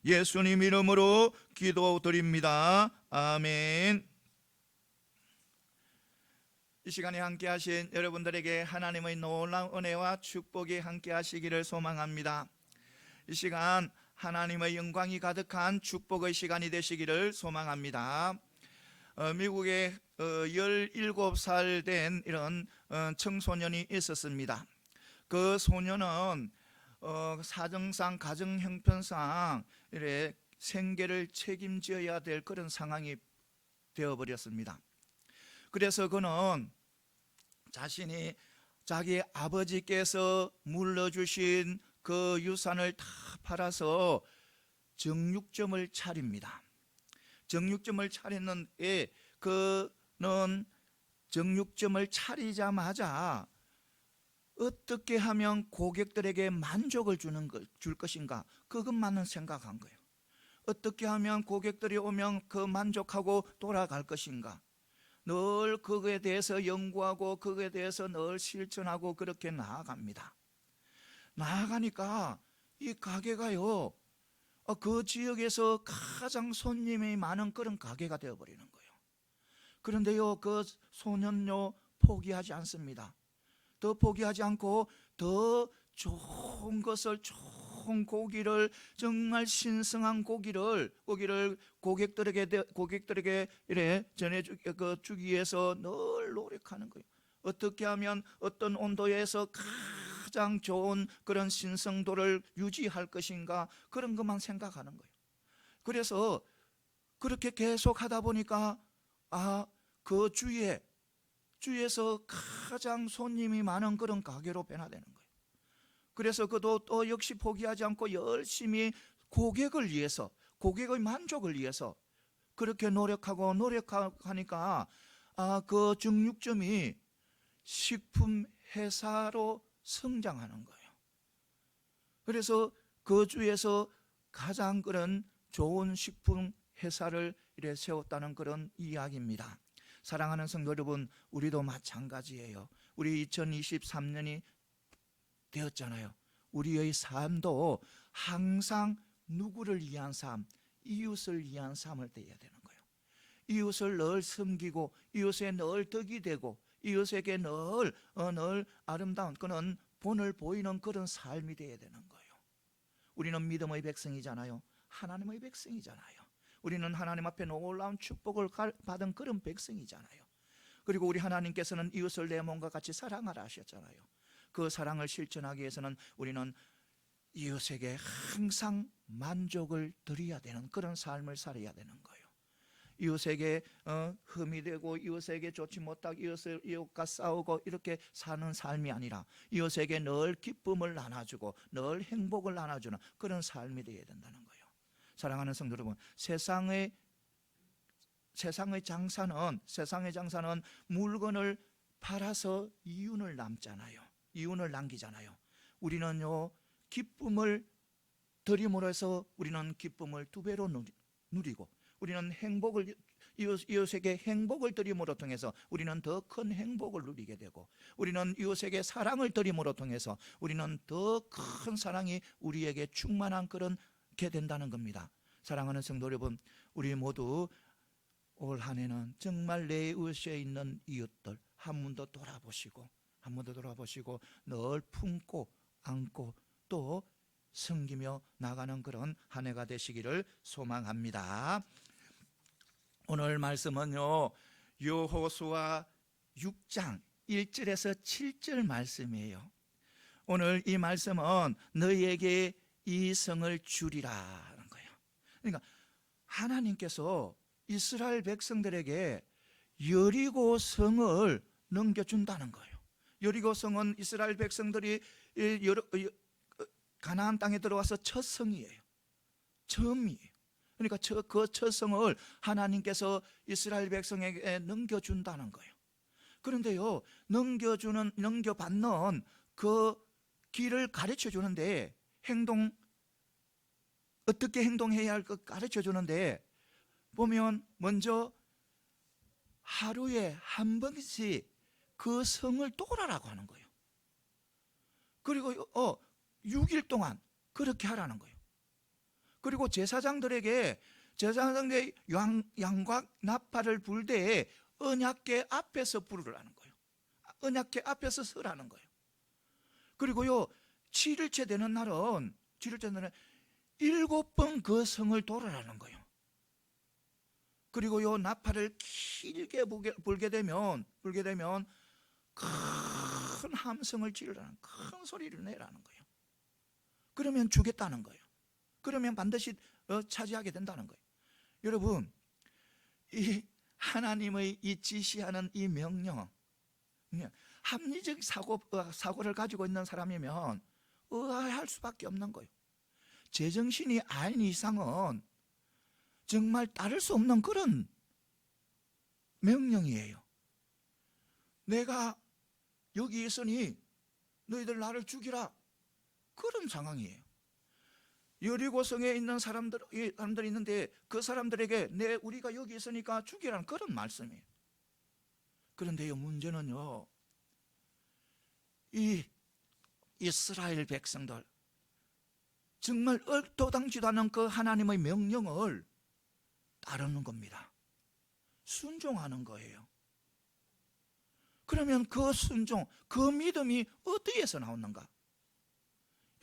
예수님 이름으로 기도드립니다. 아멘. 이 시간에 함께 하신 여러분들에게 하나님의 놀라운 은혜와 축복이 함께 하시기를 소망합니다. 이 시간 하나님의 영광이 가득한 축복의 시간이 되시기를 소망합니다. 미국에 17살 된 이런 청소년이 있었습니다. 그 소년은 사정상 가정 형편상 이래 생계를 책임져야 될 그런 상황이 되어버렸습니다. 그래서 그는 자신이 자기 아버지께서 물려주신 그 유산을 다 팔아서 정육점을 차립니다. 정육점을 차렸는데 그는 정육점을 차리자마자 어떻게 하면 고객들에게 만족을 줄 것인가, 그것만은 생각한 거예요. 어떻게 하면 고객들이 오면 그 만족하고 돌아갈 것인가, 늘 그거에 대해서 연구하고 그거에 대해서 늘 실천하고 그렇게 나아갑니다. 나아가니까 이 가게가요, 그 지역에서 가장 손님이 많은 그런 가게가 되어버리는 거예요. 그런데요, 그 소년요 포기하지 않습니다. 더 포기하지 않고 더 좋은 것을, 좋은 고기를, 정말 신성한 고기를 고객들에게 이래 전해주기 위해서 늘 노력하는 거예요. 어떻게 하면 어떤 온도에서 가장 좋은 그런 신성도를 유지할 것인가, 그런 것만 생각하는 거예요. 그래서 그렇게 계속 하다 보니까 그 주위에서 가장 손님이 많은 그런 가게로 변화되는 거예요. 그래서 그도 또 역시 포기하지 않고 열심히 고객을 위해서, 고객의 만족을 위해서 그렇게 노력하니까 그 정육점이 식품 회사로 성장하는 거예요. 그래서 그 주에서 가장 그런 좋은 식품 회사를 이래 세웠다는 그런 이야기입니다. 사랑하는 성도 여러분, 우리도 마찬가지예요. 우리 2023년이 되었잖아요. 우리의 삶도 항상 누구를 위한 삶, 이웃을 위한 삶을 떼야 되는 거예요. 이웃을 늘 섬기고 이웃에 늘 덕이 되고 이웃에게 늘 아름다운 그런 본을 보이는 그런 삶이 되어야 되는 거예요. 우리는 믿음의 백성이잖아요. 하나님의 백성이잖아요. 우리는 하나님 앞에 놀라운 축복을 받은 그런 백성이잖아요. 그리고 우리 하나님께서는 이웃을 내 몸과 같이 사랑하라 하셨잖아요. 그 사랑을 실천하기 위해서는 우리는 이웃에게 항상 만족을 드려야 되는 그런 삶을 살아야 되는 거예요. 이웃에게 흠이 되고 이웃에게 좋지 못하고 이웃과 싸우고 이렇게 사는 삶이 아니라 이웃에게 늘 기쁨을 나눠주고 늘 행복을 나눠주는 그런 삶이 되어야 된다는 거예요. 사랑하는 성도 여러분, 세상의 장사는 물건을 팔아서 이윤을 남기잖아요. 우리는요, 기쁨을 드림으로 해서 우리는 기쁨을 두 배로 누리고, 우리는 이웃에게 행복을 드림으로 통해서 우리는 더 큰 행복을 누리게 되고, 우리는 이웃에게 사랑을 드림으로 통해서 우리는 더 큰 사랑이 우리에게 충만한 그런 게 된다는 겁니다. 사랑하는 성도 여러분, 우리 모두 올 한 해는 정말 내 이웃에 있는 이웃들 한 번 더 돌아보시고 늘 품고 안고 또 섬기며 나가는 그런 한 해가 되시기를 소망합니다. 오늘 말씀은요, 여호수아 6장 1절에서 7절 말씀이에요. 오늘 이 말씀은 너희에게 이 성을 주리라는 거예요. 그러니까 하나님께서 이스라엘 백성들에게 여리고 성을 넘겨준다는 거예요. 여리고 성은 이스라엘 백성들이 가나안 땅에 들어와서 첫 성이에요. 처음이에요. 그러니까 그 첫 성을 하나님께서 이스라엘 백성에게 넘겨준다는 거예요. 그런데요, 넘겨받는 그 길을 가르쳐 주는데 어떻게 행동해야 할 것 가르쳐 주는데 보면 먼저 하루에 한 번씩 그 성을 돌아라고 하는 거예요. 그리고 6일 동안 그렇게 하라는 거예요. 그리고 제사장들의 양과 나팔을 불 때에 언약궤 앞에서 부르라는 거예요. 언약궤 앞에서 서라는 거예요. 그리고요 7일째 되는 날은 7번 그 성을 돌아라는 거예요. 그리고요 나팔을 길게 불게 되면 큰 함성을 지르라는, 큰 소리를 내라는 거예요. 그러면 주겠다는 거예요. 그러면 반드시 차지하게 된다는 거예요. 여러분, 이 하나님의 이 지시하는 이 명령, 합리적 사고를 가지고 있는 사람이면 의아해할 수밖에 없는 거예요. 제정신이 아닌 이상은 정말 따를 수 없는 그런 명령이에요. 내가 여기 있으니 너희들 나를 죽이라, 그런 상황이에요. 여리고성에 있는 사람들이 있는데 그 사람들에게 우리가 여기 있으니까 죽이라는 그런 말씀이에요. 그런데요 문제는요, 이 이스라엘 백성들 정말 얼토당지도 않은 그 하나님의 명령을 따르는 겁니다. 순종하는 거예요. 그러면 그 순종, 그 믿음이 어디에서 나오는가?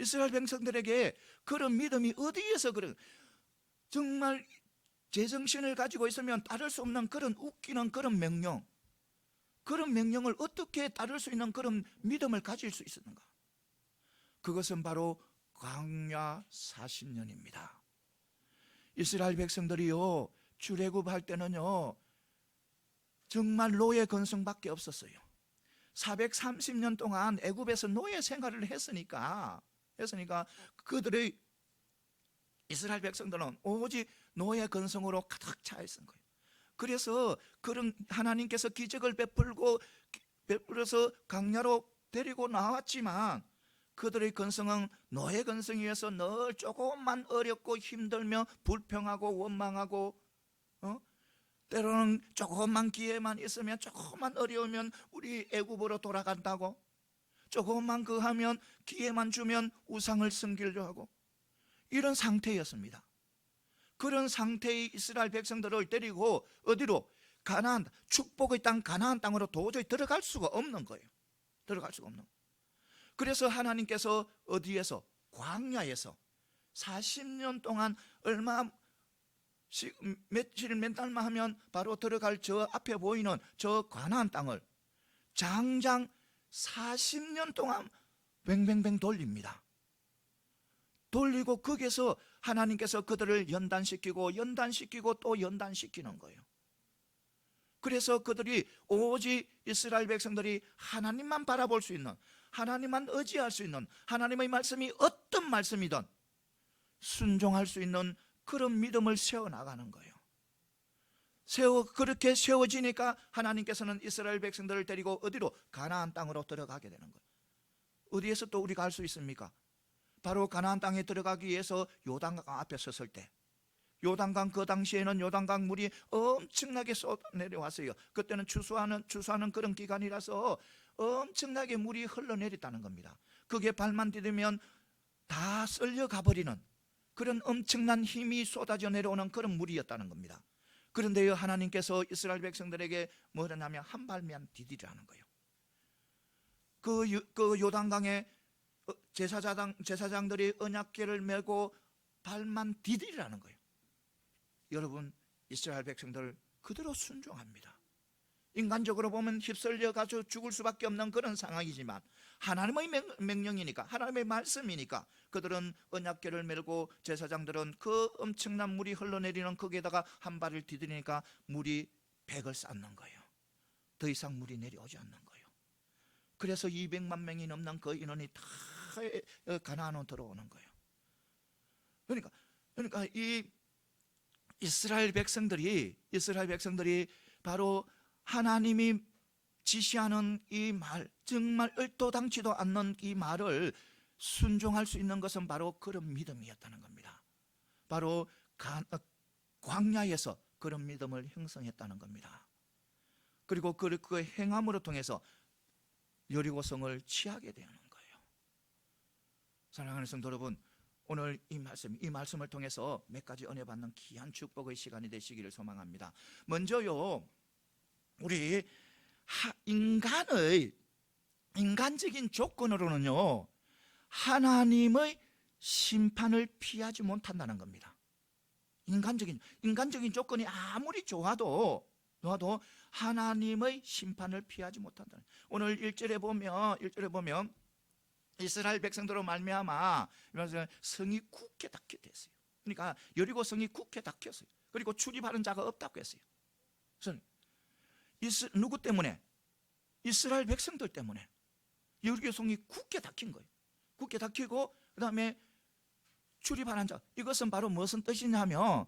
이스라엘 백성들에게 그런 믿음이 어디에서 정말 제정신을 가지고 있으면 따를 수 없는 그런 웃기는 그런 명령, 그런 명령을 어떻게 따를 수 있는 그런 믿음을 가질 수 있었는가? 그것은 바로 광야 40년입니다. 이스라엘 백성들이요 출애굽할 때는요 정말 노예 건성밖에 없었어요. 430년 동안 애굽에서 노예 생활을 했으니까 그들의 이스라엘 백성들은 오직 노예 건성으로 가득 차 있은 거예요. 그래서 그런 하나님께서 기적을 베풀어서 광야로 데리고 나왔지만 그들의 건성은 노예 건성이어서 늘 조금만 어렵고 힘들며 불평하고 원망하고 때로는 조금만 기회만 있으면, 조금만 어려우면 우리 애굽으로 돌아간다고, 조금만 하면 기회만 주면 우상을 섬기려 하고, 이런 상태였습니다. 그런 상태의 이스라엘 백성들을 데리고 어디로? 가나안, 축복의 땅 가나안 땅으로 도저히 들어갈 수가 없는 거예요. 들어갈 수가 없는 거예요. 그래서 하나님께서 어디에서? 광야에서 40년 동안 몇 달만 하면 바로 들어갈 저 앞에 보이는 저 가나안 땅을 장장 40년 동안 뱅뱅뱅 돌립니다. 돌리고 거기에서 하나님께서 그들을 연단시키고 또 연단시키는 거예요. 그래서 그들이 오직 이스라엘 백성들이 하나님만 바라볼 수 있는, 하나님만 의지할 수 있는, 하나님의 말씀이 어떤 말씀이든 순종할 수 있는 그런 믿음을 세워나가는 거예요. 그렇게 세워지니까 하나님께서는 이스라엘 백성들을 데리고 어디로? 가나안 땅으로 들어가게 되는 거예요. 어디에서 또 우리가 알 수 있습니까? 바로 가나안 땅에 들어가기 위해서 요단강 앞에 섰을 때, 요단강, 그 당시에는 요단강 물이 엄청나게 쏟아내려왔어요. 그때는 추수하는 그런 기간이라서 엄청나게 물이 흘러내렸다는 겁니다. 그게 발만 디디면 다 쓸려가 버리는 그런 엄청난 힘이 쏟아져 내려오는 그런 물이었다는 겁니다. 그런데요 하나님께서 이스라엘 백성들에게 뭐라 하냐면 한 발만 디디라는 거예요. 그 요단강에 제사장들이 언약궤를 메고 발만 디디라는 거예요. 여러분, 이스라엘 백성들 그대로 순종합니다. 인간적으로 보면 휩쓸려 가지고 죽을 수밖에 없는 그런 상황이지만 하나님의 명령이니까, 하나님의 말씀이니까 그들은 언약궤를 메고 제사장들은 그 엄청난 물이 흘러내리는 거기에다가 한 발을 디디니까 물이 백을 쌓는 거예요. 더 이상 물이 내려오지 않는 거예요. 그래서 200만 명이 넘는 그 인원이 다 가나안으로 들어오는 거예요. 그러니까 이 이스라엘 백성들이 바로 하나님이 지시하는 이 말, 정말 얼토당치도 않는 이 말을 순종할 수 있는 것은 바로 그런 믿음이었다는 겁니다. 바로 광야에서 그런 믿음을 형성했다는 겁니다. 그리고 그 행함으로 통해서 여리고성을 취하게 되는 거예요. 사랑하는 성도 여러분, 오늘 이 말씀을 통해서 몇 가지 은혜 받는 귀한 축복의 시간이 되시기를 소망합니다. 먼저요, 우리 인간적인 조건으로는요, 하나님의 심판을 피하지 못한다는 겁니다. 인간적인 조건이 아무리 좋아도 하나님의 심판을 피하지 못한다. 오늘 1절에 보면 이스라엘 백성들로 말미암아 성이 굳게 닫게 됐어요. 그러니까 여리고 성이 굳게 닫혔어요. 그리고 출입하는 자가 없다고 했어요. 누구 때문에? 이스라엘 백성들 때문에 여리고 성이 굳게 닫힌 거예요. 굳게 닫히고 그 다음에 출입하는 자, 이것은 바로 무슨 뜻이냐면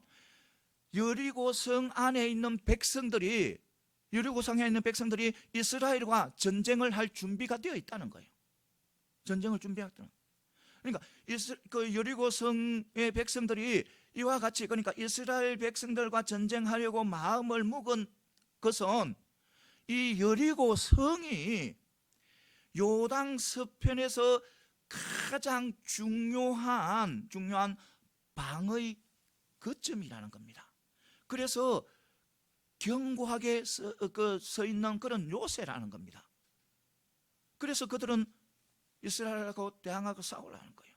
여리고성 안에 있는 백성들이 이스라엘과 전쟁을 할 준비가 되어 있다는 거예요. 전쟁을 준비했다는 거예요. 그러니까 여리고성의 백성들이 이와 같이, 그러니까 이스라엘 백성들과 전쟁하려고 마음을 먹은 것은 이 여리고성이 요당 서편에서 가장 중요한 방의 거점이라는 겁니다. 그래서 견고하게 서 있는 그런 요새라는 겁니다. 그래서 그들은 이스라엘하고 대항하고 싸우려는 거예요.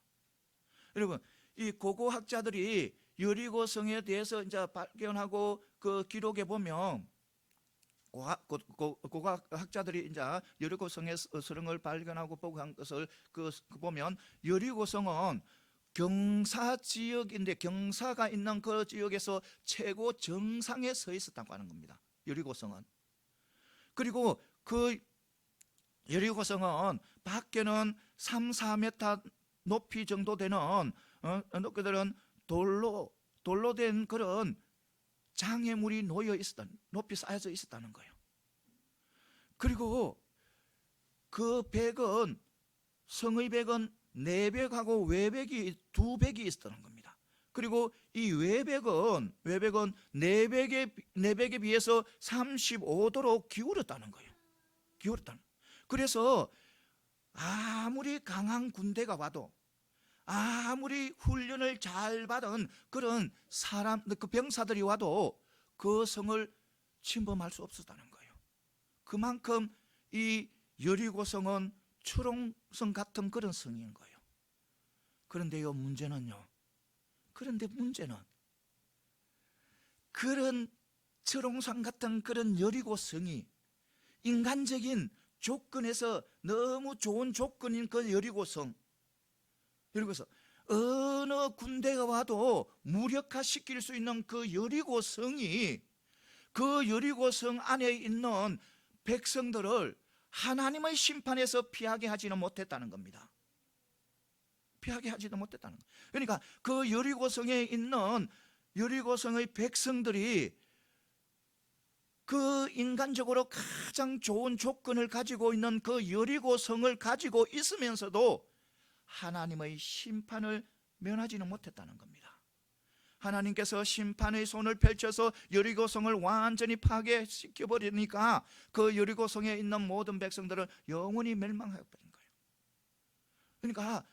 여러분, 이 고고학자들이 여리고성에 대해서 이제 발견하고 그 기록에 보면 고고학자들이 이제 여리고성의 서령을 발견하고 보고 한 것을 보면 여리고성은 경사 지역인데 경사가 있는 그 지역에서 최고 정상에 서 있었다고 하는 겁니다. 여리고성은. 그리고 그 여리고성은 밖에는 3, 4m 높이 정도 되는 그들은 돌로 된 그런 장애물이 높이 쌓여져 있었다는 거예요. 그리고 그 성의 벽은 내벽하고 외벽이 두 벽이 있었다는 겁니다. 그리고 이 외벽은 내벽에 비해서 35도로 기울었다는 거예요. 그래서 아무리 강한 군대가 와도, 아무리 훈련을 잘 받은 그런 그 병사들이 와도 그 성을 침범할 수 없었다는 거예요. 그만큼 이 여리고성은 초롱성 같은 그런 성인 거예요. 그런데요, 문제는 그런 초롱성 같은 그런 여리고성이 인간적인 조건에서 너무 좋은 조건인 그 여리고성, 어느 군대가 와도 무력화시킬 수 있는 그 여리고성이, 그 여리고성 안에 있는 백성들을 하나님의 심판에서 피하게 하지는 못했다는 겁니다. 그러니까 그 여리고성에 있는 여리고성의 백성들이 그 인간적으로 가장 좋은 조건을 가지고 있는 그 여리고성을 가지고 있으면서도 하나님의 심판을 면하지는 못했다는 겁니다. 하나님께서 심판의 손을 펼쳐서 여리고성을 완전히 파괴시켜버리니까 그 여리고성에 있는 모든 백성들은 영원히 멸망해버린 거예요. 그러니까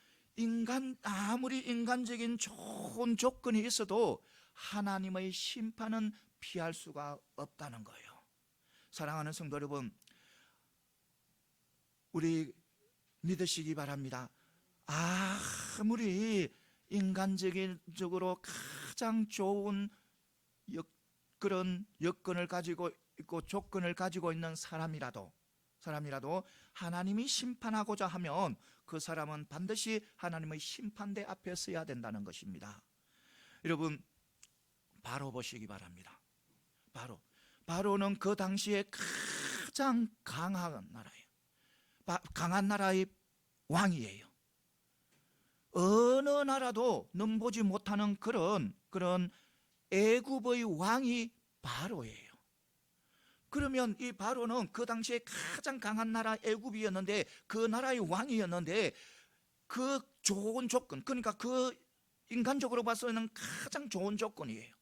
아무리 인간적인 좋은 조건이 있어도 하나님의 심판은 피할 수가 없다는 거예요. 사랑하는 성도 여러분, 우리 믿으시기 바랍니다. 아무리 인간적으로 가장 좋은 그런 여건을 가지고 있고 조건을 가지고 있는 사람이라도 하나님이 심판하고자 하면 그 사람은 반드시 하나님의 심판대 앞에 서야 된다는 것입니다. 여러분, 바로 보시기 바랍니다. 바로는 그 당시에 가장 강한 나라예요. 강한 나라의 왕이에요. 어느 나라도 넘보지 못하는 그런 애굽의 왕이 바로예요. 그러면 이 바로는 그 당시에 가장 강한 나라 애굽이었는데, 그 나라의 왕이었는데, 그 좋은 조건, 그러니까 그 인간적으로 봐서는 가장 좋은 조건이에요.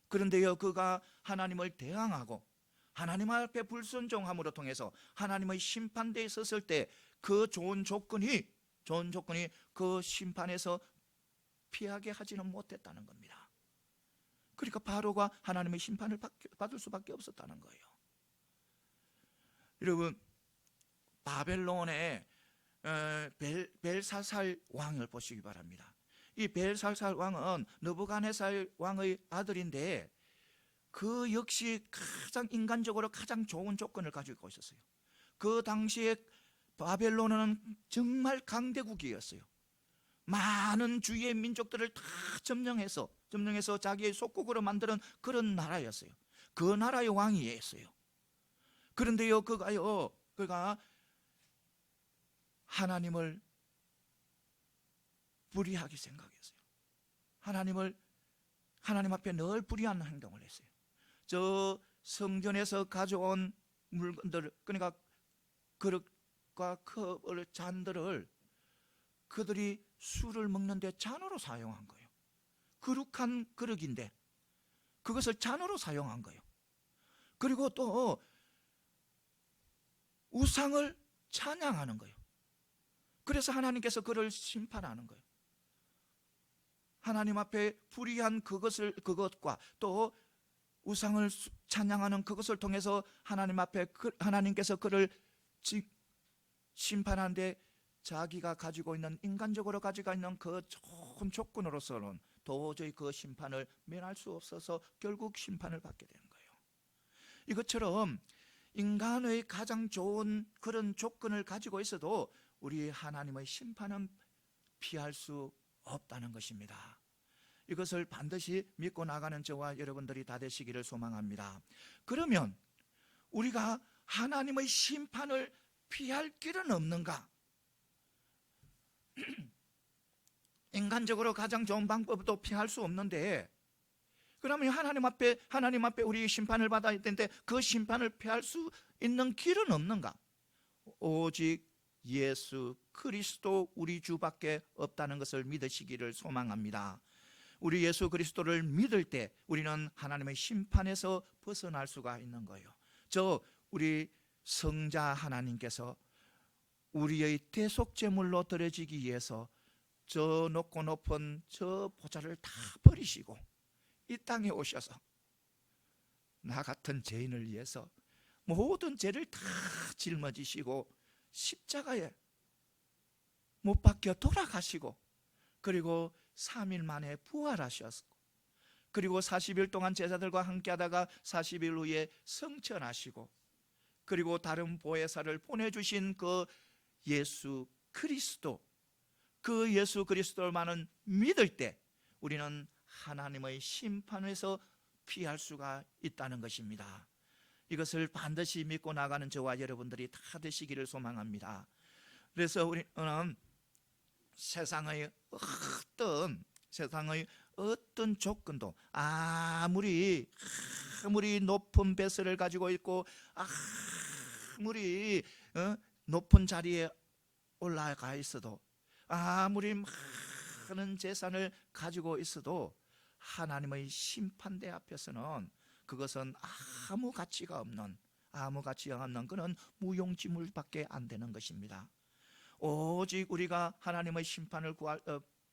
그런데요, 그가 하나님을 대항하고 하나님 앞에 불순종함으로 통해서 하나님의 심판대에 섰을 때 그 좋은 조건이 그 심판에서 피하게 하지는 못했다는 겁니다. 그러니까 바로가 하나님의 심판을 받을 수밖에 없었다는 거예요. 여러분, 바벨론의 벨사살 왕을 보시기 바랍니다. 이 벨사살 왕은 느부갓네살 왕의 아들인데 그 역시 가장 인간적으로 가장 좋은 조건을 가지고 있었어요. 그 당시에 바벨론은 정말 강대국이었어요. 많은 주위의 민족들을 다 점령해서 자기의 속국으로 만드는 그런 나라였어요. 그 나라의 왕이었어요. 그런데요, 그가 하나님을 불의하게 생각했어요. 하나님 앞에 늘 불의한 행동을 했어요. 저 성전에서 가져온 물건들, 그러니까 그릇과 컵을, 잔들을 그들이 술을 먹는데 잔으로 사용한 거예요. 거룩한 그릇인데 그것을 잔으로 사용한 거예요. 그리고 또 우상을 찬양하는 거예요. 그래서 하나님께서 그를 심판하는 거예요. 하나님 앞에 불의한 그것과 또 우상을 찬양하는 그것을 통해서 하나님 앞에 하나님께서 그를 심판하는데 자기가 가지고 있는, 인간적으로 가지고 있는 그 좋은 조건으로서는 도저히 그 심판을 면할 수 없어서 결국 심판을 받게 되는 거예요. 이것처럼 인간의 가장 좋은 그런 조건을 가지고 있어도 우리 하나님의 심판은 피할 수 없다는 것입니다. 이것을 반드시 믿고 나가는 저와 여러분들이 다 되시기를 소망합니다. 그러면 우리가 하나님의 심판을 피할 길은 없는가? 인간적으로 가장 좋은 방법도 피할 수 없는데, 그러면 하나님 앞에 우리 심판을 받아야 되는데 그 심판을 피할 수 있는 길은 없는가? 오직 예수 그리스도 우리 주밖에 없다는 것을 믿으시기를 소망합니다. 우리 예수 그리스도를 믿을 때 우리는 하나님의 심판에서 벗어날 수가 있는 거예요. 우리 성자 하나님께서 우리의 대속제물로 드려지기 위해서 저 높고 높은 저 보좌를 다 버리시고 이 땅에 오셔서 나 같은 죄인을 위해서 모든 죄를 다 짊어지시고 십자가에 못 박혀 돌아가시고, 그리고 3일 만에 부활하셨고, 그리고 40일 동안 제자들과 함께 하다가 40일 후에 성천하시고, 그리고 다른 보혜사를 보내주신 그 예수 그리스도, 그 예수 그리스도만은 믿을 때 우리는 하나님의 심판에서 피할 수가 있다는 것입니다. 이것을 반드시 믿고 나가는 저와 여러분들이 다 되시기를 소망합니다. 그래서 우리는 세상의 어떤 조건도 아무리 높은 배설을 가지고 있고 아무리 높은 자리에 올라가 있어도, 아무리 많은 재산을 가지고 있어도 하나님의 심판대 앞에서는 그것은 아무 가치가 없는 그런 무용지물밖에 안 되는 것입니다. 오직 우리가 하나님의 심판을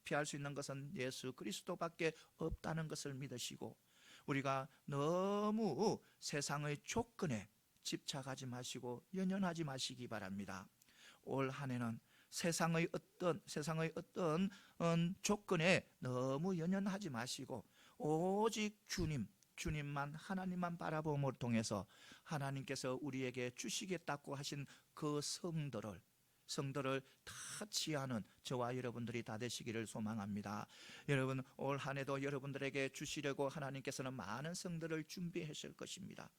피할 수 있는 것은 예수 그리스도밖에 없다는 것을 믿으시고, 우리가 너무 세상의 조건에 집착하지 마시고 연연하지 마시기 바랍니다. 올 한 해는 세상의 어떤 조건에 너무 연연하지 마시고 오직 주님만, 하나님만 바라봄을 통해서 하나님께서 우리에게 주시겠다고 하신 그 성들을 다 취하는 저와 여러분들이 다 되시기를 소망합니다. 여러분, 올 한 해도 여러분들에게 주시려고 하나님께서는 많은 성들을 준비하실 것입니다.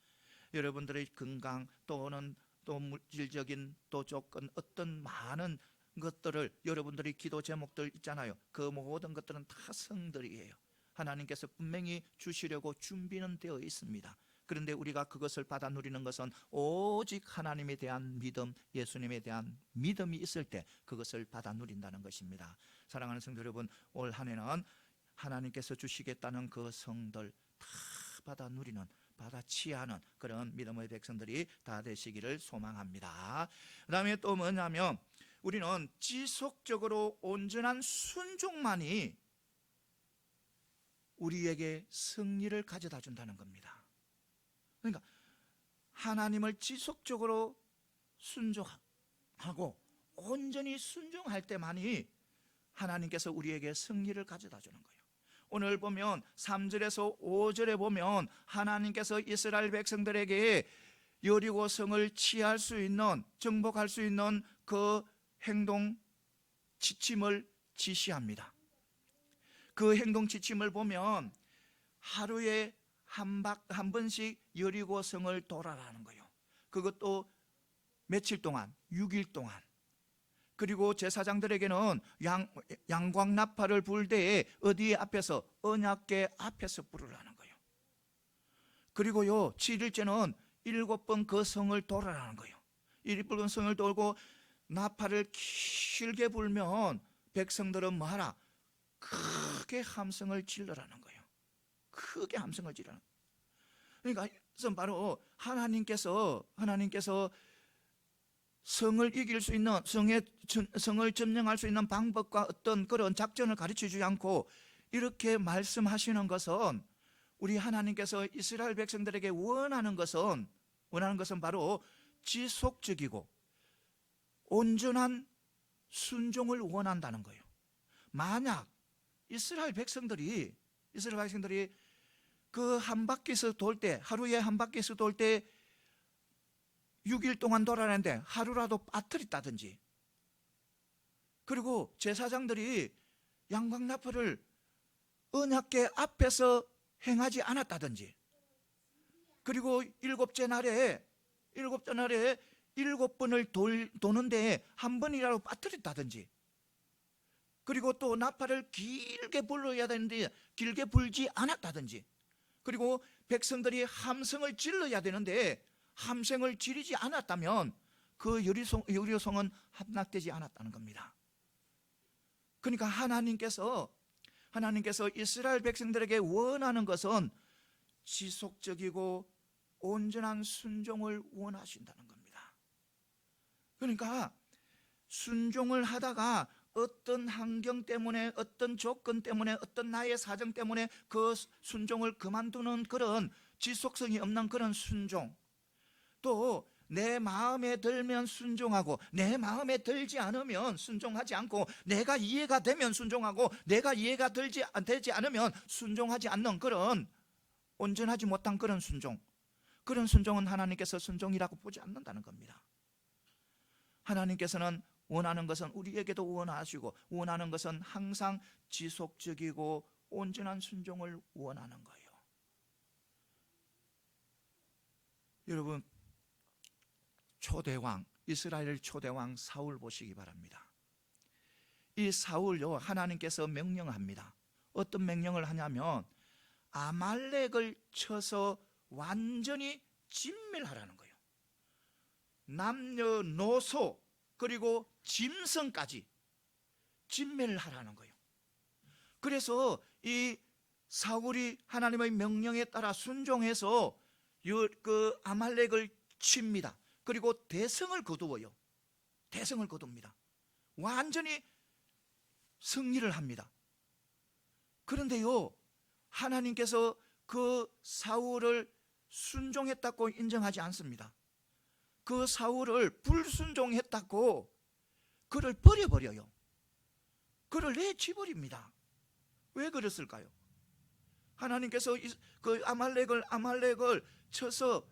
여러분들의 건강 또는 또 물질적인 또 조건, 어떤 많은 것들을, 여러분들이 기도 제목들 있잖아요. 그 모든 것들은 다 성들이에요. 하나님께서 분명히 주시려고 준비는 되어 있습니다. 그런데 우리가 그것을 받아 누리는 것은 오직 하나님에 대한 믿음, 예수님에 대한 믿음이 있을 때 그것을 받아 누린다는 것입니다. 사랑하는 성도 여러분, 올 한 해는 하나님께서 주시겠다는 그 성들 다 받아 누리는, 받아 취하는 그런 믿음의 백성들이 다 되시기를 소망합니다. 그 다음에 또 뭐냐면, 우리는 지속적으로 온전한 순종만이 우리에게 승리를 가져다 준다는 겁니다. 그러니까 하나님을 지속적으로 순종하고 온전히 순종할 때만이 하나님께서 우리에게 승리를 가져다 주는 거예요. 오늘 보면 3절에서 5절에 보면 하나님께서 이스라엘 백성들에게 여리고 성을 취할 수 있는, 정복할 수 있는 그 행동 지침을 지시합니다. 그 행동 지침을 보면 하루에 한 번씩 여리고 성을 돌아라는 거예요. 그것도 며칠 동안, 6일 동안. 그리고 제사장들에게는 양광나팔을 불 때에 어디 앞에서? 언약궤 앞에서 부르라는 거예요. 그리고요 7일째는 7번 그 성을 돌아라는 거예요. 7번 성을 돌고 나팔을 길게 불면 백성들은 뭐하라? 크게 함성을 질러라는 거예요. 크게 함성을 질러라는 거예요. 그러니까 이것은 바로 하나님께서 성을 이길 수 있는, 성을 점령할 수 있는 방법과 어떤 그런 작전을 가르쳐 주지 않고 이렇게 말씀하시는 것은, 우리 하나님께서 이스라엘 백성들에게 원하는 것은 바로 지속적이고 온전한 순종을 원한다는 거예요. 만약 이스라엘 백성들이 그 한 바퀴에서 돌 때, 하루에 한 바퀴에서 돌 때 6일 동안 돌아내는데 하루라도 빠뜨렸다든지, 그리고 제사장들이 양광나팔을 언약궤 앞에서 행하지 않았다든지, 그리고 일곱째 날에 7번을 도는데 한 번이라도 빠뜨렸다든지, 그리고 또 나팔을 길게 불러야 되는데 길게 불지 않았다든지, 그리고 백성들이 함성을 질러야 되는데 함성을 지르지 않았다면 그 여리고성은 함락되지 않았다는 겁니다. 그러니까 하나님께서 이스라엘 백성들에게 원하는 것은 지속적이고 온전한 순종을 원하신다는 겁니다. 그러니까 순종을 하다가 어떤 환경 때문에, 어떤 조건 때문에, 어떤 나의 사정 때문에 그 순종을 그만두는 그런 지속성이 없는 그런 순종, 또 내 마음에 들면 순종하고 내 마음에 들지 않으면 순종하지 않고, 내가 이해가 되면 순종하고 내가 이해가 되지 않으면 순종하지 않는 그런 온전하지 못한 그런 순종은 하나님께서 순종이라고 보지 않는다는 겁니다. 하나님께서는 원하는 것은 우리에게도 원하시고, 원하는 것은 항상 지속적이고 온전한 순종을 원하는 거예요. 여러분, 이스라엘 초대왕 사울 보시기 바랍니다. 이 사울요, 하나님께서 명령합니다. 어떤 명령을 하냐면 아말렉을 쳐서 완전히 진멸하라는 거예요. 남녀노소 그리고 짐승까지 진멸하라는 거예요. 그래서 이 사울이 하나님의 명령에 따라 순종해서 그 아말렉을 칩니다. 그리고 대성을 거두어요. 대성을 거둡니다. 완전히 승리를 합니다. 그런데요, 하나님께서 그 사울을 순종했다고 인정하지 않습니다. 그 사울을 불순종했다고 그를 버려버려요. 그를 내치버립니다. 왜 그랬을까요? 하나님께서 그 아말렉을 쳐서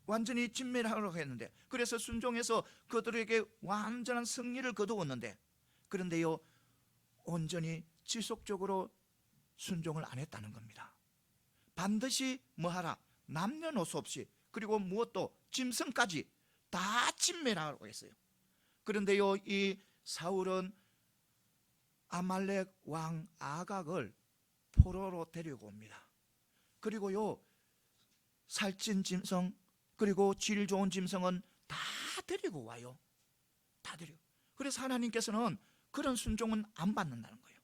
완전히 진멸하려고 했는데, 그래서 순종해서 그들에게 완전한 승리를 거두었는데, 그런데요, 온전히 지속적으로 순종을 안 했다는 겁니다. 반드시 뭐하라? 남녀노소 없이, 그리고 무엇도 짐승까지 다 진멸하라고 했어요. 그런데요, 이 사울은 아말렉 왕 아각을 포로로 데리고 옵니다. 그리고요, 살찐 짐승, 그리고 질 좋은 짐승은 다 데리고 와요. 다 데리고. 그래서 하나님께서는 그런 순종은 안 받는다는 거예요.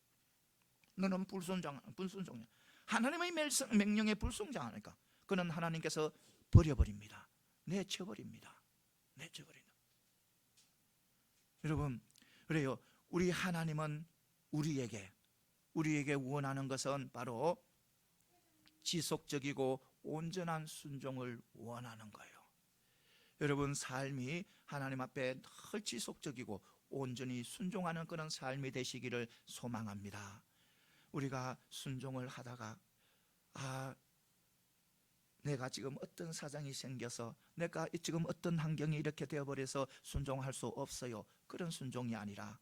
너는 불순종이야. 하나님의 명령에 불순종하니까 그는 하나님께서 버려버립니다. 내쳐버립니다. 여러분, 그래요, 우리 하나님은 우리에게 우리에게 원하는 것은 바로 지속적이고 온전한 순종을 원하는 거예요. 여러분, 삶이 하나님 앞에 늘 지속적이고 온전히 순종하는 그런 삶이 되시기를 소망합니다. 우리가 순종을 하다가 내가 지금 어떤 사정이 생겨서, 내가 지금 어떤 환경이 이렇게 되어버려서 순종할 수 없어요, 그런 순종이 아니라,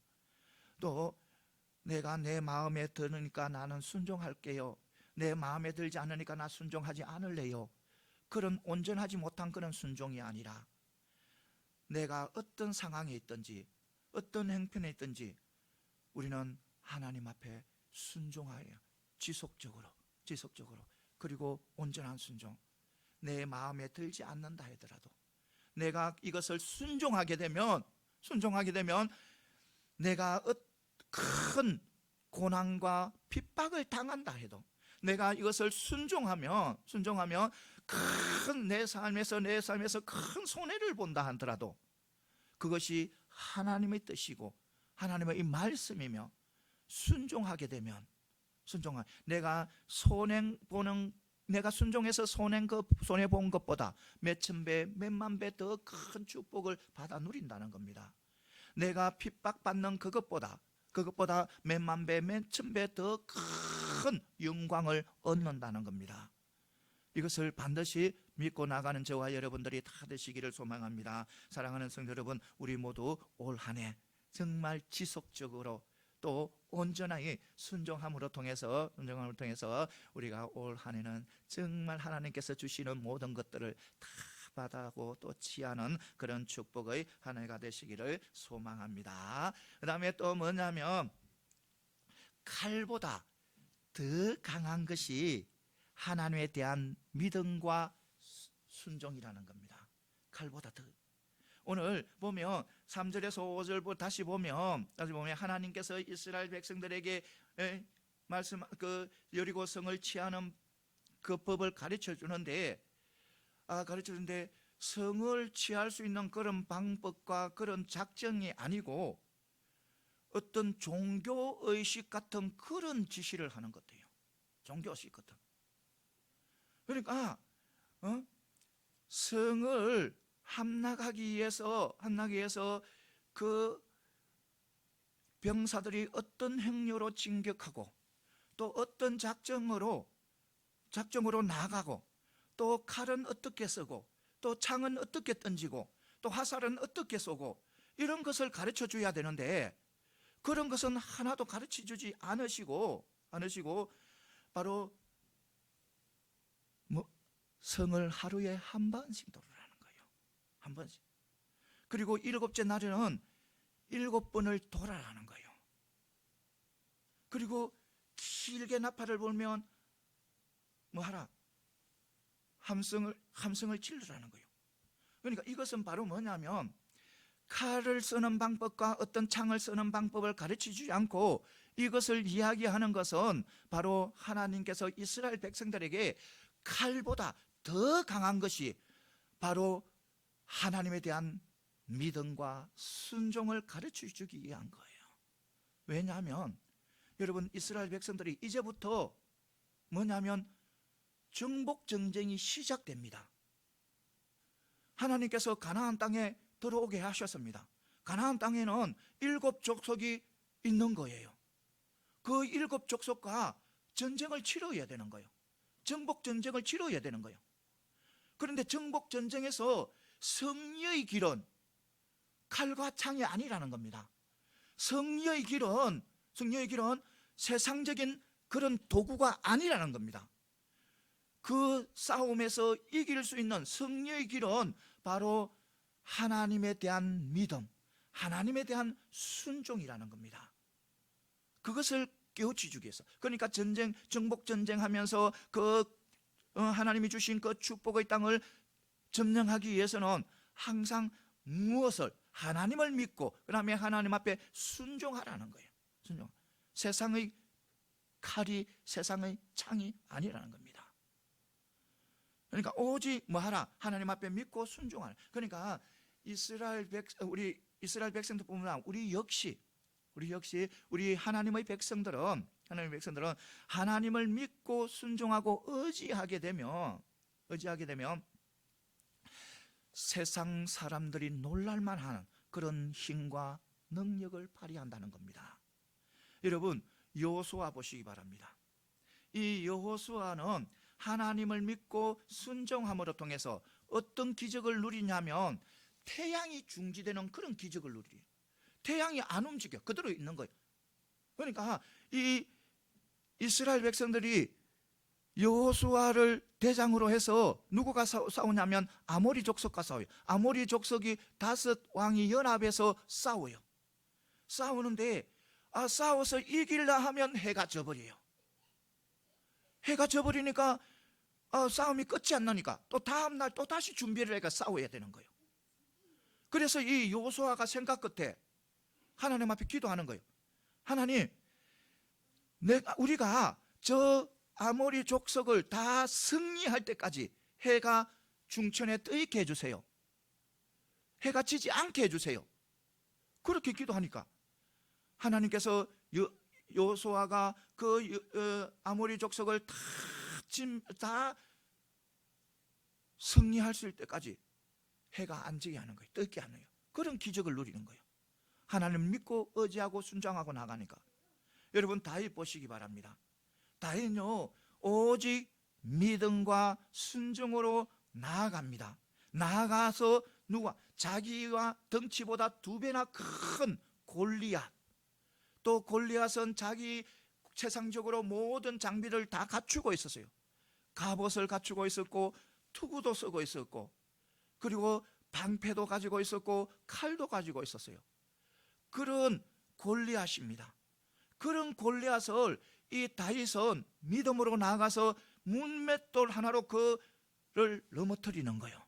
또 내가 내 마음에 드니까 나는 순종할게요, 내 마음에 들지 않으니까 나 순종하지 않을래요, 그런 온전하지 못한 그런 순종이 아니라, 내가 어떤 상황에 있든지 어떤 형편에 있든지 우리는 하나님 앞에 순종하여 지속적으로 그리고 온전한 순종, 내 마음에 들지 않는다 하더라도 내가 이것을 순종하게 되면 내가 큰 고난과 핍박을 당한다 해도, 내가 이것을 순종하면 큰 내 삶에서 큰 손해를 본다 하더라도 그것이 하나님의 뜻이고 하나님의 이 말씀이며 순종하게 되면, 내가 순종해서 손해 본 것보다 몇천 배, 몇만 배 더 큰 축복을 받아 누린다는 겁니다. 내가 핍박받는 그것보다 몇만 배, 몇천 배 더 큰 영광을 얻는다는 겁니다. 이것을 반드시 믿고 나가는 저와 여러분들이 다 되시기를 소망합니다. 사랑하는 성도 여러분, 우리 모두 올 한 해 정말 지속적으로 또 온전하게 순종함으로 통해서 우리가 올 한 해는 정말 하나님께서 주시는 모든 것들을 다 받아고 또 취하는 그런 축복의 한 해가 되시기를 소망합니다. 그 다음에 또 뭐냐면, 칼보다 더 강한 것이 하나님에 대한 믿음과 순종이라는 겁니다. 칼보다 더. 오늘 보면 3절에서 5절 다시 보면 하나님께서 이스라엘 백성들에게 말씀 여리고성을 취하는 그 법을 가르쳐 주는데 성을 취할 수 있는 그런 방법과 그런 작정이 아니고 어떤 종교의식 같은 그런 지시를 하는 것 같아요. 종교의식 같은. 그러니까 성을 함락하기 위해서 그 병사들이 어떤 행료로 진격하고 또 어떤 작정으로 나가고 또 칼은 어떻게 쓰고 또 창은 어떻게 던지고 또 화살은 어떻게 쏘고 이런 것을 가르쳐 줘야 되는데, 그런 것은 하나도 가르쳐 주지 않으시고 바로 성을 하루에 한 번씩 돌으라는 거예요. 한 번씩. 그리고 7째 날에는 7번을 돌아라는 거예요. 그리고 길게 나팔을 불면 뭐하라? 함성을 치르라는 거예요. 그러니까 이것은 바로 뭐냐면, 칼을 쓰는 방법과 어떤 창을 쓰는 방법을 가르치지 않고 이것을 이야기하는 것은 바로 하나님께서 이스라엘 백성들에게 칼보다 더 강한 것이 바로 하나님에 대한 믿음과 순종을 가르쳐 주기 위한 거예요. 왜냐하면 여러분, 이스라엘 백성들이 이제부터 뭐냐면 정복 전쟁이 시작됩니다. 하나님께서 가나안 땅에 들어오게 하셨습니다. 가나안 땅에는 7 족속이 있는 거예요. 그 7 족속과 전쟁을 치러야 되는 거예요. 정복 전쟁을 치러야 되는 거예요. 그런데 정복 전쟁에서 승리의 길은 칼과 창이 아니라는 겁니다. 승리의 길은 세상적인 그런 도구가 아니라는 겁니다. 그 싸움에서 이길 수 있는 승리의 길은 바로 하나님에 대한 믿음, 하나님에 대한 순종이라는 겁니다. 그것을 깨우쳐 주기 위해서. 그러니까 정복 전쟁하면서 하나님이 주신 그 축복의 땅을 점령하기 위해서는 항상 무엇을? 하나님을 믿고 그 다음에 하나님 앞에 순종하라는 거예요. 세상의 칼이, 세상의 창이 아니라는 겁니다. 그러니까 오직 뭐하라? 하나님 앞에 믿고 순종하라. 그러니까 우리 이스라엘 백성들 보면 우리 역시 우리 역시 우리 하나님의 백성들은 하나님을 믿고 순종하고 의지하게 되면 세상 사람들이 놀랄만한 그런 힘과 능력을 발휘한다는 겁니다. 여러분, 여호수아 보시기 바랍니다. 이 여호수아는 하나님을 믿고 순종함으로 통해서 어떤 기적을 누리냐면 태양이 중지되는 그런 기적을 누리요. 태양이 안 움직여, 그대로 있는 거예요. 그러니까 이 이스라엘 백성들이 여호수아를 대장으로 해서 누구가 싸우냐면 아모리 족속과 싸워요. 아모리 족속이 5 왕이 연합해서 싸워요. 싸우는데 싸워서 이길라 하면 해가 져버려요. 해가 져버리니까 싸움이 끝이 안 나니까 또 다음날 또 다시 준비를 해가 싸워야 되는 거예요. 그래서 이 여호수아가 생각 끝에 하나님 앞에 기도하는 거예요. 하나님, 우리가 저 아모리 족속을 다 승리할 때까지 해가 중천에 떠 있게 해주세요. 해가 지지 않게 해주세요. 그렇게 기도하니까 하나님께서 여호수아가 그 아모리 족속을 다 승리할 수 있을 때까지 해가 안 지게 하는 거예요. 떠 있게 하는 거예요. 그런 기적을 누리는 거예요. 하나님 믿고 의지하고 순종하고 나가니까. 여러분, 다윗 보시기 바랍니다. 다윗은요, 오직 믿음과 순종으로 나아갑니다. 나아가서 자기와 덩치보다 2배나 큰 골리앗, 또 골리앗은 자기 세상적으로 모든 장비를 다 갖추고 있었어요. 갑옷을 갖추고 있었고 투구도 쓰고 있었고 그리고 방패도 가지고 있었고 칼도 가지고 있었어요. 그런 골리앗입니다. 그런 골리앗을 이 다윗은 믿음으로 나아가서 문맷돌 하나로 그를 넘어뜨리는 거예요.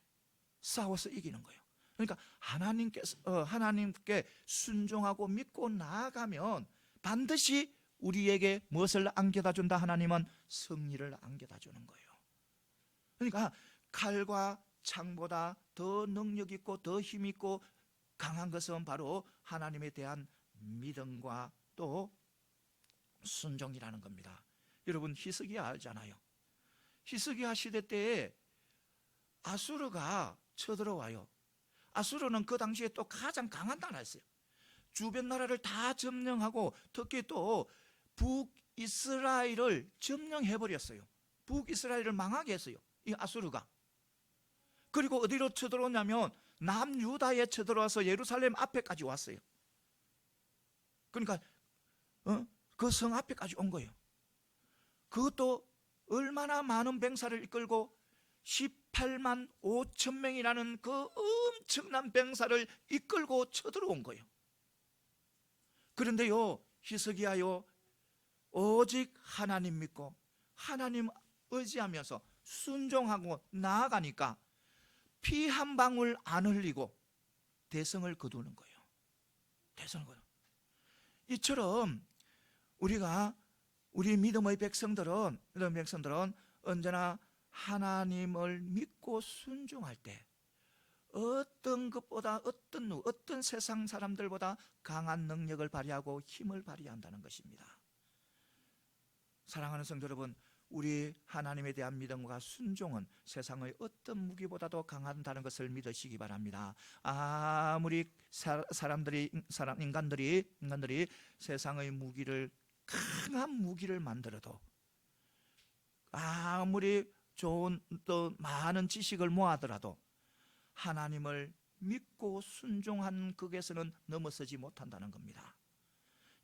싸워서 이기는 거예요. 그러니까 하나님께 순종하고 믿고 나아가면 반드시 우리에게 무엇을 안겨다 준다? 하나님은 승리를 안겨다 주는 거예요. 그러니까 칼과 창보다 더 능력 있고 더 힘 있고 강한 것은 바로 하나님에 대한 믿음과 또 순종이라는 겁니다. 여러분, 히스기야 알잖아요. 히스기야 시대 때에 아수르가 쳐들어와요. 아수르는 그 당시에 또 가장 강한 나라였어요. 주변 나라를 다 점령하고 특히 또 북이스라엘을 점령해버렸어요. 북이스라엘을 망하게 했어요, 이 아수르가. 그리고 어디로 쳐들어오냐면 남유다에 쳐들어와서 예루살렘 앞에까지 왔어요. 그러니까 그 성 앞에까지 온 거예요. 그것도 얼마나 많은 병사를 이끌고 18만 5천 명이라는 그 엄청난 병사를 이끌고 쳐들어온 거예요. 그런데요, 히스기야요, 오직 하나님 믿고 하나님 의지하면서 순종하고 나아가니까 피 한 방울 안 흘리고 대성을 거두는 거예요. 대성을 거두는. 이처럼 우리 믿음의 백성들은 언제나 하나님을 믿고 순종할 때 어떤 것보다 어떤 세상 사람들보다 강한 능력을 발휘하고 힘을 발휘한다는 것입니다. 사랑하는 성도 여러분, 우리 하나님에 대한 믿음과 순종은 세상의 어떤 무기보다도 강하다는 것을 믿으시기 바랍니다. 아무리 인간들이 세상의 무기를 강한 무기를 만들어도, 아무리 좋은 또 많은 지식을 모아더라도 하나님을 믿고 순종한 극에서는 넘어서지 못한다는 겁니다.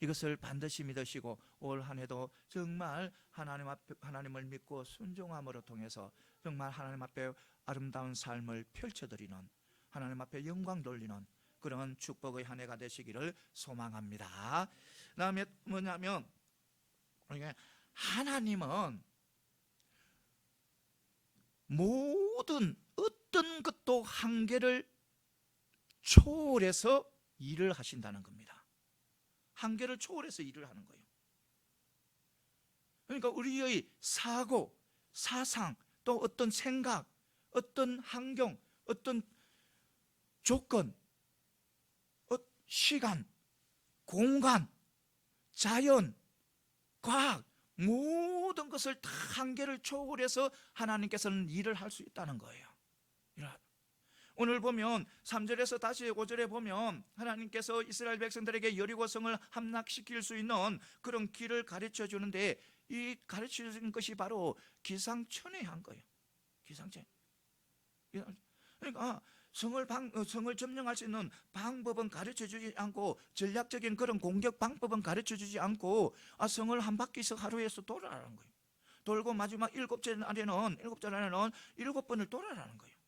이것을 반드시 믿으시고 올 한 해도 정말 하나님을 믿고 순종함으로 통해서 정말 하나님 앞에 아름다운 삶을 펼쳐드리는, 하나님 앞에 영광 돌리는 그런 축복의 한 해가 되시기를 소망합니다. 그다음에 뭐냐면, 하나님은 모든 어떤 것도 한계를 초월해서 일을 하신다는 겁니다. 한계를 초월해서 일을 하는 거예요. 그러니까 우리의 사고, 사상, 또 어떤 생각, 어떤 환경, 어떤 조건, 시간, 공간, 자연, 과학 모든 것을 다 한계를 초월해서 하나님께서는 일을 할 수 있다는 거예요. 오늘 보면 3절에서 다시 5절에 보면 하나님께서 이스라엘 백성들에게 여리고성을 함락시킬 수 있는 그런 길을 가르쳐 주는데, 이 가르쳐 주는 것이 바로 기상천외한 거예요. 기상천외. 그러니까 성을 점령할 수 있는 방법은 가르쳐 주지 않고, 전략적인 그런 공격 방법은 가르쳐 주지 않고, 성을 한 바퀴씩 하루에서 돌아라는 거예요. 돌고 마지막 7절 안에는 7번을 돌아라는 거예요.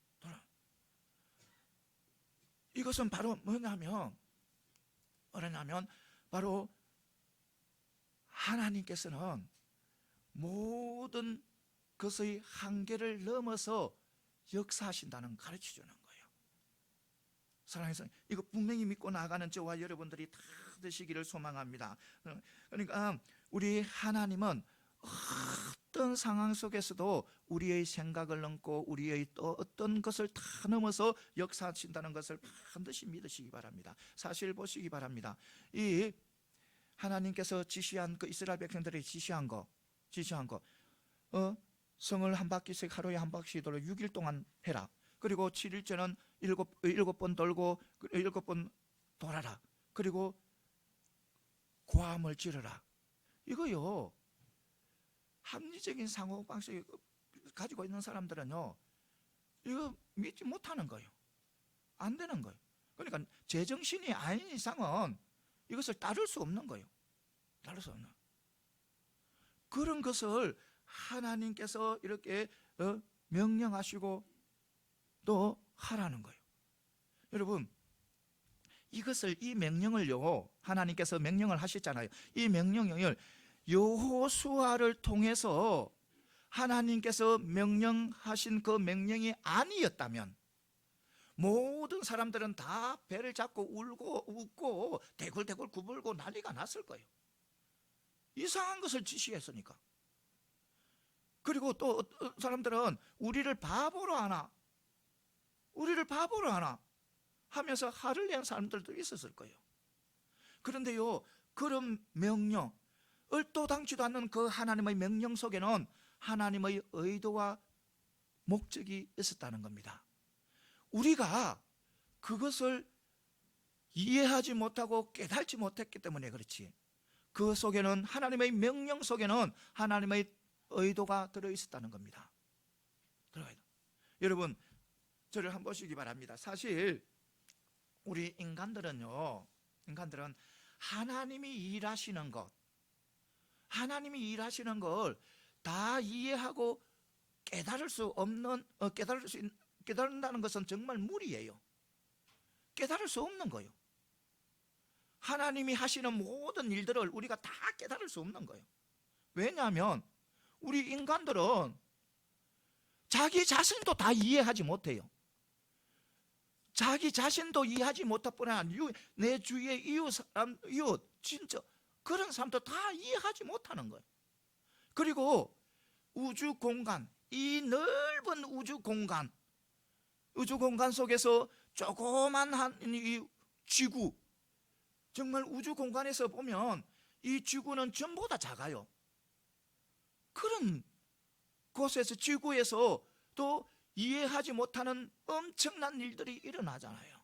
이것은 바로 뭐냐면 바로 하나님께서는 모든 것의 한계를 넘어서 역사하신다는 가르쳐 주는 거예요. 사랑하는 성도, 이거 분명히 믿고 나가는 저와 여러분들이 다 되시기를 소망합니다. 그러니까 우리 하나님은 어떤 상황 속에서도 우리의 생각을 넘고 우리의 또 어떤 것을 다 넘어서 역사하신다는 것을 반드시 믿으시기 바랍니다. 사실 보시기 바랍니다. 이 하나님께서 지시한 그 이스라엘 백성들이 지시한 거 성을 한 바퀴씩 하루에 한 바퀴씩 돌아 6일 동안 해라. 그리고 7일째는 7번 돌고 7번 돌아라. 그리고 고함을 지르라. 이거요, 합리적인 사고방식을 가지고 있는 사람들은요, 이거 믿지 못하는 거예요. 안 되는 거예요. 그러니까 제정신이 아닌 이상은 이것을 따를 수 없는 거예요. 따를 수 없는. 그런 것을 하나님께서 이렇게 명령하시고 또 하라는 거예요. 여러분, 이 명령을요, 하나님께서 명령을 하셨잖아요. 이 명령을 여호수아를 통해서 하나님께서 명령하신 그 명령이 아니었다면 모든 사람들은 다 배를 잡고 울고 웃고 대굴대굴 구불고 난리가 났을 거예요. 이상한 것을 지시했으니까. 그리고 또 사람들은 우리를 바보로 하나 하면서 화를 낸 사람들도 있었을 거예요. 그런데요, 그런 명령, 얼토당치도 않는 그 하나님의 명령 속에는 하나님의 의도와 목적이 있었다는 겁니다. 우리가 그것을 이해하지 못하고 깨닫지 못했기 때문에 그렇지, 그 속에는, 하나님의 명령 속에는 하나님의 의도가 들어있었다는 겁니다. 들어가야 돼. 여러분, 저를 한번 보시기 바랍니다. 사실 우리 인간들은 하나님이 일하시는 걸 다 이해하고 깨달는다는 것은 정말 무리예요. 깨달을 수 없는 거예요. 하나님이 하시는 모든 일들을 우리가 다 깨달을 수 없는 거예요. 왜냐하면 우리 인간들은 자기 자신도 다 이해하지 못해요. 자기 자신도 이해하지 못할 뿐 아니라 내 주위의 이웃 진짜 그런 사람도 다 이해하지 못하는 거예요. 그리고 우주 공간, 이 넓은 우주 공간 속에서 조그만 이 지구, 정말 우주 공간에서 보면 이 지구는 전보다 작아요. 그런 곳에서, 지구에서 또 이해하지 못하는 엄청난 일들이 일어나잖아요.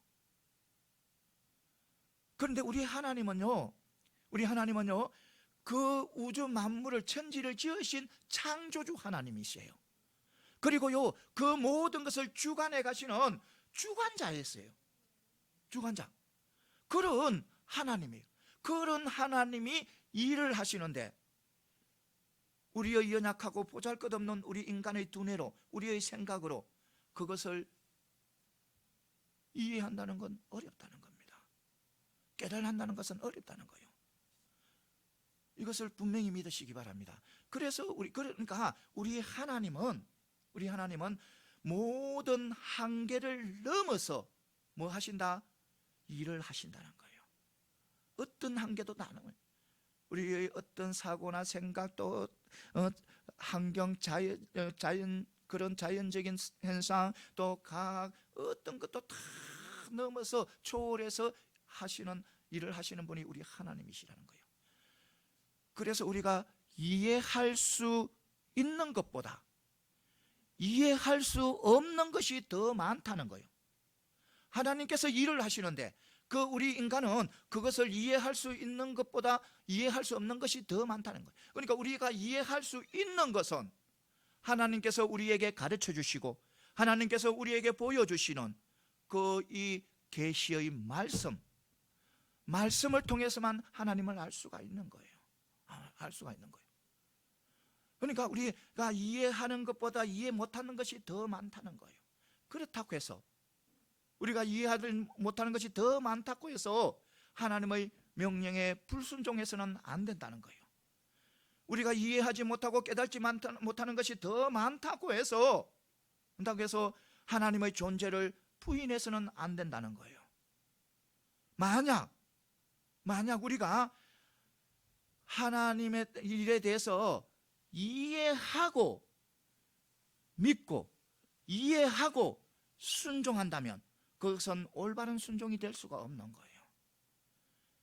그런데 우리 하나님은요, 그 우주 만물을, 천지를 지으신 창조주 하나님이세요. 그리고요, 그 모든 것을 주관해 가시는 주관자였어요. 주관자. 그런 하나님이에요. 그런 하나님이 일을 하시는데 우리의 연약하고 보잘것없는 우리 인간의 두뇌로, 우리의 생각으로 그것을 이해한다는 건 어렵다는 겁니다. 깨달는다는 것은 어렵다는 거예요. 이것을 분명히 믿으시기 바랍니다. 그래서 그러니까 우리 하나님은 모든 한계를 넘어서 뭐 하신다? 일을 하신다는 거예요. 어떤 한계도 나는 거예요. 우리의 어떤 사고나 생각, 또 환경, 자연 그런 자연적인 현상, 또 과학, 어떤 것도 다 넘어서 초월해서 하시는 일을 하시는 분이 우리 하나님이시라는 거예요. 그래서 우리가 이해할 수 있는 것보다 이해할 수 없는 것이 더 많다는 거예요. 하나님께서 일을 하시는데 우리 인간은 그것을 이해할 수 있는 것보다 이해할 수 없는 것이 더 많다는 거예요. 그러니까 우리가 이해할 수 있는 것은 하나님께서 우리에게 가르쳐 주시고 하나님께서 우리에게 보여주시는 이 계시의 말씀을 통해서만 하나님을 알 수가 있는 거예요. 알 수가 있는 거예요. 그러니까 우리가 이해하는 것보다 이해 못하는 것이 더 많다는 거예요. 그렇다고 해서 우리가 이해하지 못하는 것이 더 많다고 해서 하나님의 명령에 불순종해서는 안 된다는 거예요. 우리가 이해하지 못하고 깨닫지 못하는 것이 더 많다고 해서 하나님의 존재를 부인해서는 안 된다는 거예요. 만약 우리가 하나님의 일에 대해서 이해하고 믿고 이해하고 순종한다면 그것은 올바른 순종이 될 수가 없는 거예요.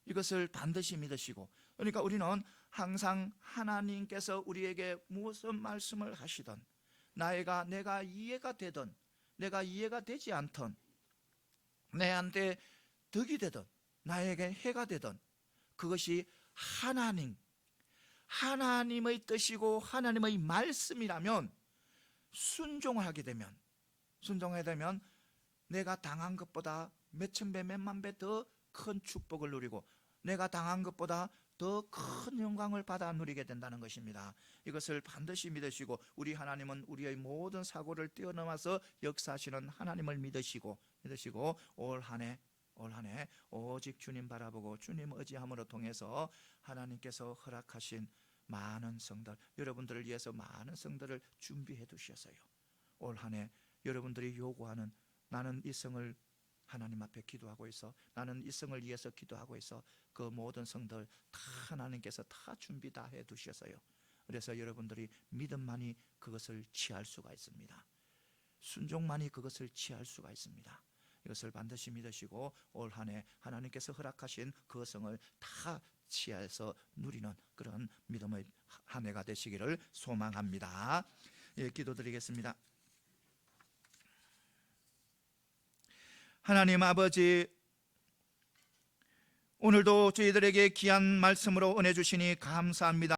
이것을 반드시 믿으시고, 그러니까 우리는 항상 하나님께서 우리에게 무슨 말씀을 하시든 내가 이해가 되든 내가 이해가 되지 않든 내한테 덕이 되든 나에게 해가 되든 그것이 하나님의 뜻이고 하나님의 말씀이라면 순종하게 되면 내가 당한 것보다 몇천 배 몇만 배 더 큰 축복을 누리고 내가 당한 것보다 더 큰 영광을 받아 누리게 된다는 것입니다. 이것을 반드시 믿으시고, 우리 하나님은 우리의 모든 사고를 뛰어넘어서 역사하시는 하나님을 믿으시고 올 한 해 오직 주님 바라보고 주님 의지함으로 통해서 하나님께서 허락하신 많은 성들, 여러분들을 위해서 많은 성들을 준비해 두셨어요. 올 한 해 여러분들이 요구하는, 나는 이 성을 하나님 앞에 기도하고 있어, 나는 이 성을 위해서 기도하고 있어, 그 모든 성들 다 하나님께서 다 준비 다 해 두셨어요. 그래서 여러분들이 믿음만이 그것을 취할 수가 있습니다. 순종만이 그것을 취할 수가 있습니다. 이것을 반드시 믿으시고 올 한 해 하나님께서 허락하신 그 성을 다 취해서 누리는 그런 믿음의 한 해가 되시기를 소망합니다. 예, 기도드리겠습니다. 하나님 아버지, 오늘도 저희들에게 귀한 말씀으로 은혜 주시니 감사합니다.